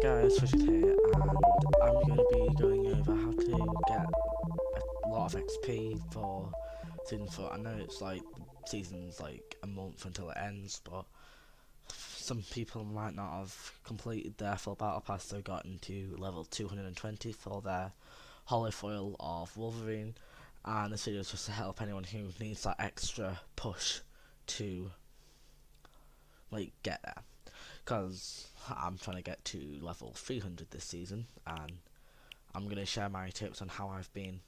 guys, Richard here, and I'm going to be going over how to get a lot of XP for Season 4. I know it's like season's like a month until it ends, but some people might not have completed their full battle pass, so gotten to level 220 for their holofoil of Wolverine, and this video is just to help anyone who needs that extra push to like get there, because I'm trying to get to level 300 this season, and I'm going to share my tips on how I have been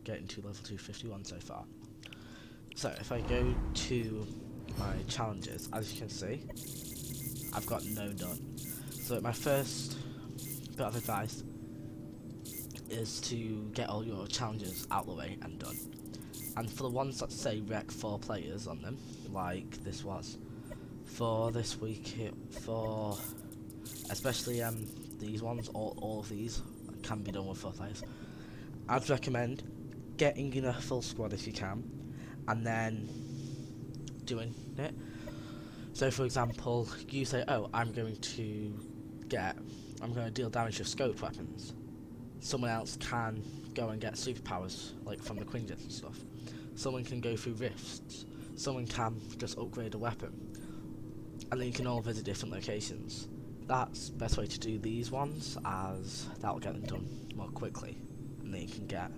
getting to level 251 so far. So if I go to my challenges, as you can see, I've got no done. So my first bit of advice is to get all your challenges out the way and done. And for the ones that say rec 4 players on them, like this was, for this week, for especially these ones, all of these can be done with 4 players. I'd recommend getting in a full squad if you can, and then doing it. So for example, you say, oh, I'm going to deal damage with scoped weapons. Someone else can go and get superpowers, like from the Quinjets and stuff. Someone can go through rifts. Someone can just upgrade a weapon. And then you can all visit different locations. That's the best way to do these ones, as that will get them done more quickly. And then you can get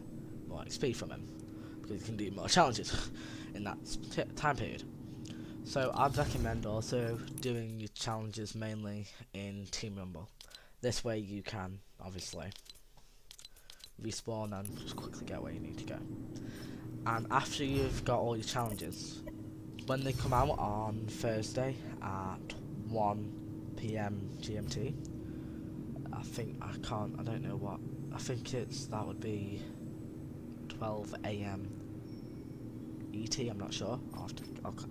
more XP from them, because you can do more challenges in that time period. So I'd recommend also doing your challenges mainly in Team Rumble. This way you can, obviously, respawn and just quickly get where you need to go. And after you've got all your challenges, when they come out on Thursday at 1 PM GMT, I don't know what, I think that would be 12 AM ET, I'm not sure.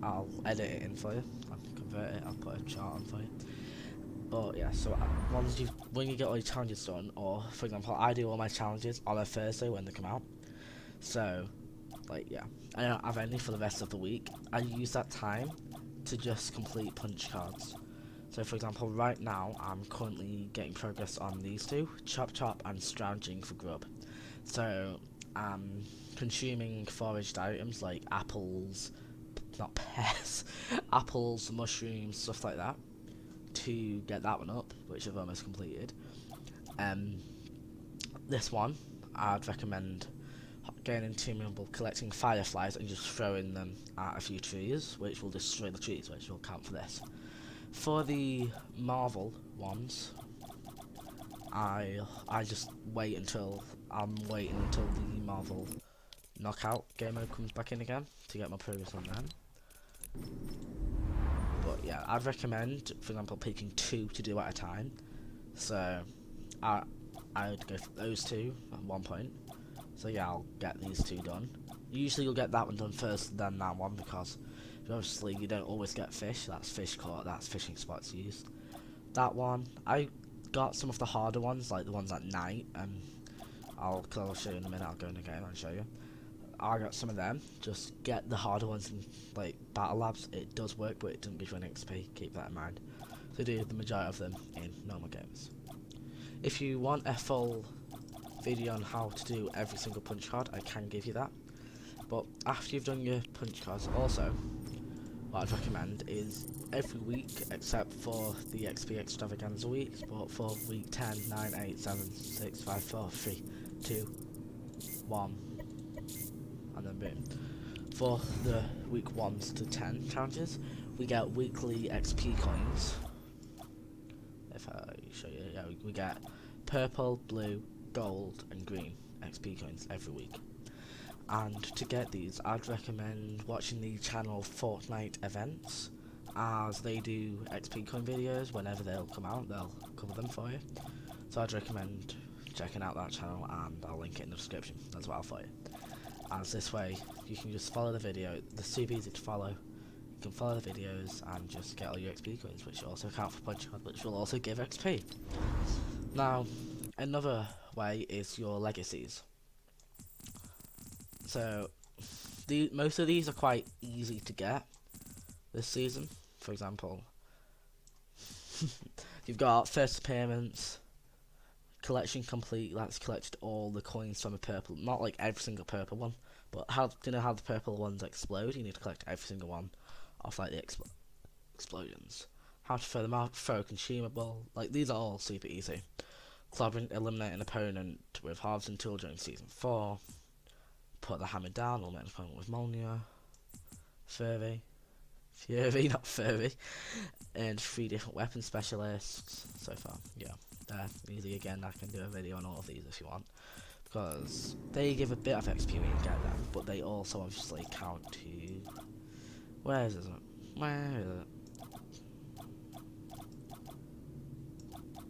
I'll edit it in for you, I'll convert it, I'll put a chart on for you. But yeah, so when you get all your challenges done, or for example, I do all my challenges on a Thursday when they come out. So, like, yeah, I don't have any for the rest of the week. I use that time to just complete punch cards. So for example, right now I'm currently getting progress on these two, Chop Chop and Scrounging for Grub. So I'm consuming foraged items like apples, not pears, apples, mushrooms, stuff like that, to get that one up, which I've almost completed. This one, I'd recommend going into Team Rumble, collecting fireflies and just throwing them at a few trees, which will destroy the trees, which will count for this. For the Marvel ones, I just I'm waiting until the Marvel knockout game mode comes back in again to get my progress on them. But yeah, I'd recommend, for example, picking 2 to do at a time. So I would go for those 2 at one point. So yeah, I'll get these 2 done. Usually you'll get that one done first, then that one, because obviously you don't always get fish. That's fish caught, that's fishing spots used. That one, I got some of the harder ones, like the ones at night, and I'll show you in a minute. I'll go in the game and show you. I got some of them. Just get the harder ones in like battle labs. It does work, but it doesn't give you an XP. Keep that in mind. So do the majority of them in normal games. If you want a full video on how to do every single punch card, I can give you that. But after you've done your punch cards, also, what I'd recommend is every week, except for the XP extravaganza weeks, but for week 10, 9, 8, 7, 6, 5, 4, 3, 2, 1, and then boom. For the week 1s to 10 challenges, we get weekly XP coins. If I show you, yeah, we get purple, blue, gold, and green XP coins every week. And to get these, I'd recommend watching the channel Fortnite events, as they do XP coin videos. Whenever they'll come out, they'll cover them for you. So I'd recommend checking out that channel, and I'll link it in the description as well for you. As this way, you can just follow the video. They're super easy to follow. You can follow the videos and just get all your XP coins, which also count for punch card, which will also give XP. Now, another way is your legacies. So, most of these are quite easy to get this season. For example, You've got first appearance, collection complete. That's collected all the coins from a purple, not like every single purple one, but how do you know how the purple ones explode? You need to collect every single one off like the explosions. How to throw them out, throw a consumable. Like these are all super easy. Eliminate an opponent with halves and tool during season 4. Put the hammer down, eliminate an opponent with Molnia. Fury, not Fury. And 3 different weapon specialists so far. Yeah, they're easy again. I can do a video on all of these if you want, because they give a bit of XP when you get them, but they also obviously count to. Where is it? Where is it?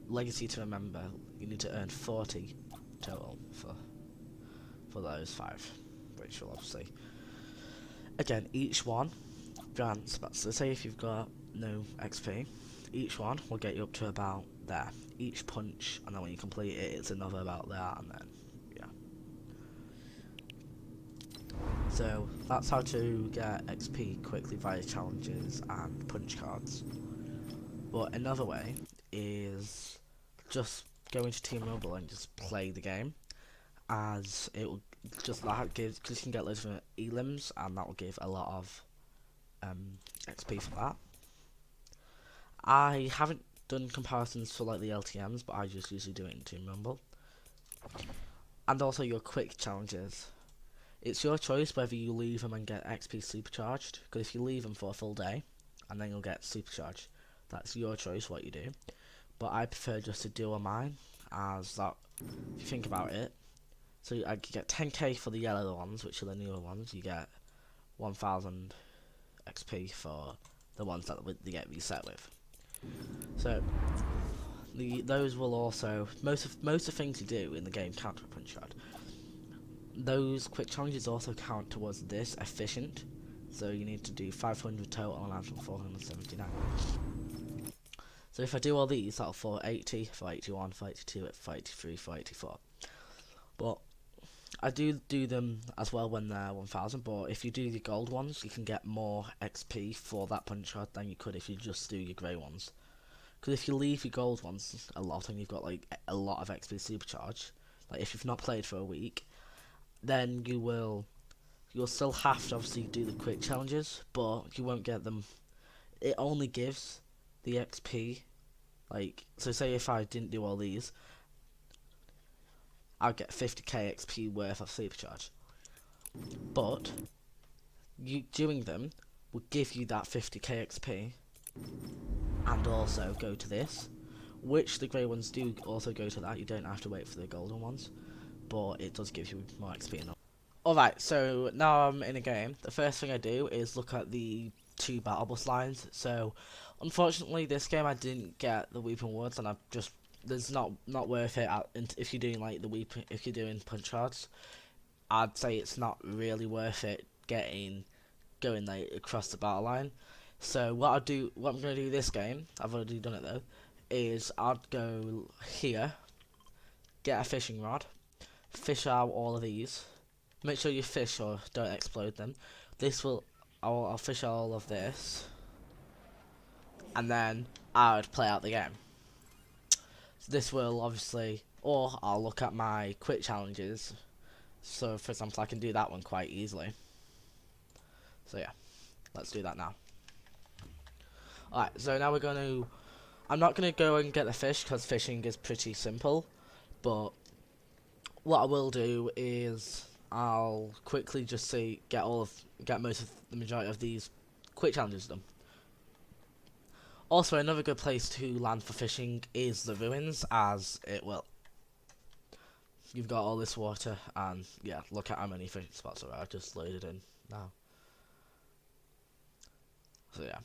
Legacy to remember. You need to earn 40 total for those 5, which will obviously. Again, each one grants. So say if you've got no XP, each one will get you up to about there. Each punch, and then when you complete it, it's another about there, and then yeah. So that's how to get XP quickly via challenges and punch cards. But another way is just go into Team Mobile and just play the game, as it will just that gives, because you can get loads of elims, and that will give a lot of XP for that. I haven't done comparisons for like the LTMs, but I just usually do it in Team Rumble. And also your quick challenges. It's your choice whether you leave them and get XP supercharged, because if you leave them for a full day, and then you'll get supercharged, that's your choice what you do. But I prefer just to do on mine, as that, if you think about it, so I could get 10k for the yellow ones, which are the newer ones. You get 1000 XP for the ones that they get reset with. So those will also most of the things you do in the game count to a punch card. Those quick challenges also count towards this efficient. So you need to do 500 total and from 479. So if I do all these, that'll 480, 481, 482, 483, 484. But I do them as well when they're 1000, but if you do the gold ones, you can get more XP for that punch card than you could if you just do your grey ones. Because if you leave your gold ones a lot and you've got like a lot of XP supercharge, like if you've not played for a week, then you'll still have to obviously do the quick challenges, but you won't get them. It only gives the XP, like, so say if I didn't do all these, I'll get 50k XP worth of supercharge. But you doing them will give you that 50k XP, and also go to this, which the grey ones do also go to that. You don't have to wait for the golden ones, but it does give you more XP. Alright, so now I'm in a game. The first thing I do is look at the 2 battle bus lines. So unfortunately this game I didn't get the weeping woods, and I've just, there's not worth it if you're doing like if you're doing punch cards. I'd say it's not really worth it going like across the battle line. So what I'm gonna do this game, I've already done it though, is I'd go here, get a fishing rod, fish out all of these. Make sure you fish or don't explode them. I'll fish all of this, and then I would play out the game. So this will obviously, or I'll look at my quick challenges. So for example, I can do that one quite easily. So yeah, let's do that now. Alright, so now we're going to, I'm not going to go and get the fish because fishing is pretty simple, but what I will do is I'll quickly just get most of the majority of these quick challenges done. Also, another good place to land for fishing is the ruins, as it will. You've got all this water, and yeah, look at how many fishing spots are. I've just loaded in now. So yeah,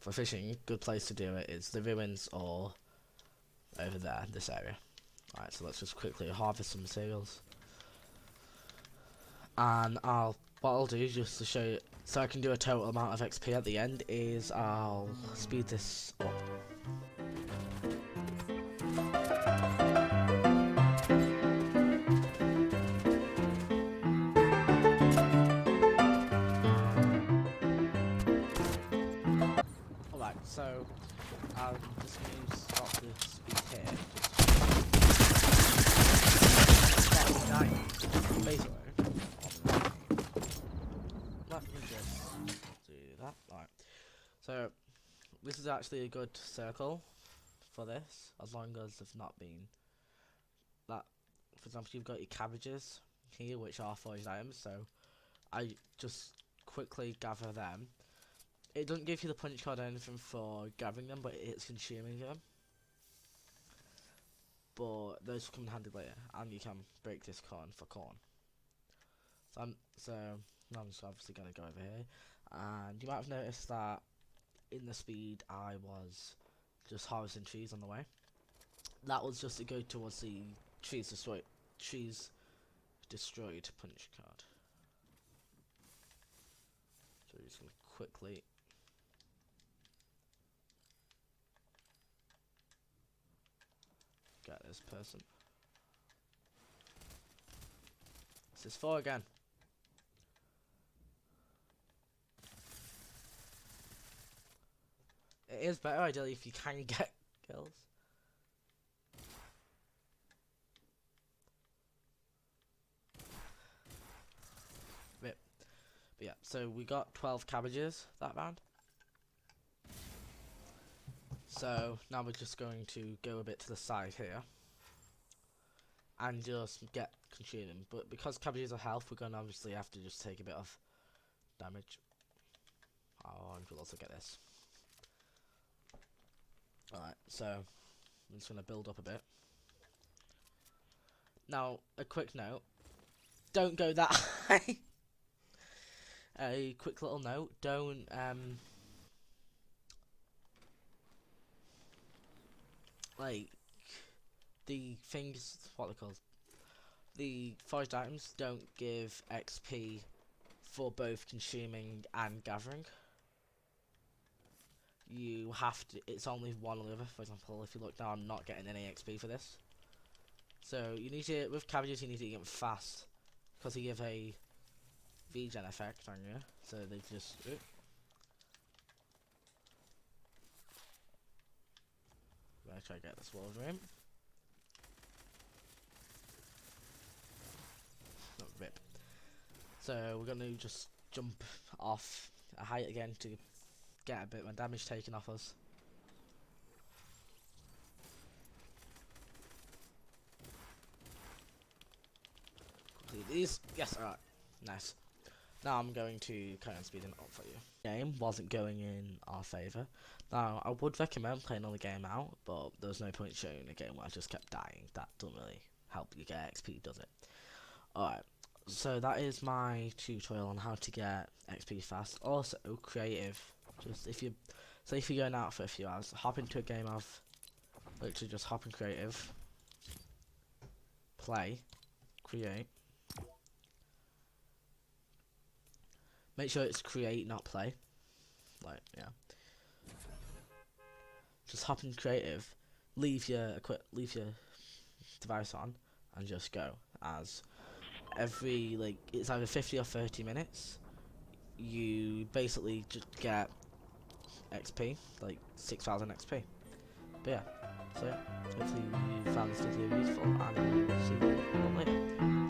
for fishing, good place to do it is the ruins or over there, this area. Alright, so let's just quickly harvest some materials. And what I'll do, just to show you, so I can do a total amount of XP at the end, is I'll speed this up. Alright, so I'm just going to stop the speed here. Basically, let me just do that. Alright. So, this is actually a good circle for this, as long as there's not been that. For example, you've got your cabbages here, which are foraged items, so I just quickly gather them. It doesn't give you the punch card or anything for gathering them, but it's consuming them. But those come in handy later, and you can break this corn for corn. So now I'm just obviously going to go over here, and you might have noticed that in the speed I was just harvesting trees on the way. That was just to go towards the trees destroyed punch card. So we're just going to quickly get this person. This is 4 again. It is better ideally if you can get kills. But yeah, so we got 12 cabbages that round. So now we're just going to go a bit to the side here and just get consuming. But because cabbages are health, we're going to obviously have to just take a bit of damage. Oh, and we'll also get this. Alright, so I'm just going to build up a bit. Now, a quick note. Don't go that high. A quick little note. Don't, like, the things, what they're called, the foraged items don't give XP for both consuming and gathering. You have to, it's only one or the other. For example, if you look now, I'm not getting any XP for this. So you need to, with cabbages, you need to get them fast, because they give a regen effect on you. So they just, I'm gonna try to get this wall room. Not rip. So we're gonna just jump off a height again to get a bit more damage taken off us. Complete these. Yes, alright. Nice. Now I'm going to carry on speeding up for you. Game wasn't going in our favour. Now I would recommend playing on the game out, but there's no point showing a game where I just kept dying. That doesn't really help you get XP, does it? Alright. So that is my tutorial on how to get XP fast. Also creative. Just if you're going out for a few hours, hop into a game of literally just hop in creative, play, create. Make sure it's create, not play. Like, yeah. Just hop in creative, leave your device on, and just go. As every, like, it's either 50 or 30 minutes, you basically just get XP, like 6,000 XP. But yeah, so hopefully you found this video useful, and see you later.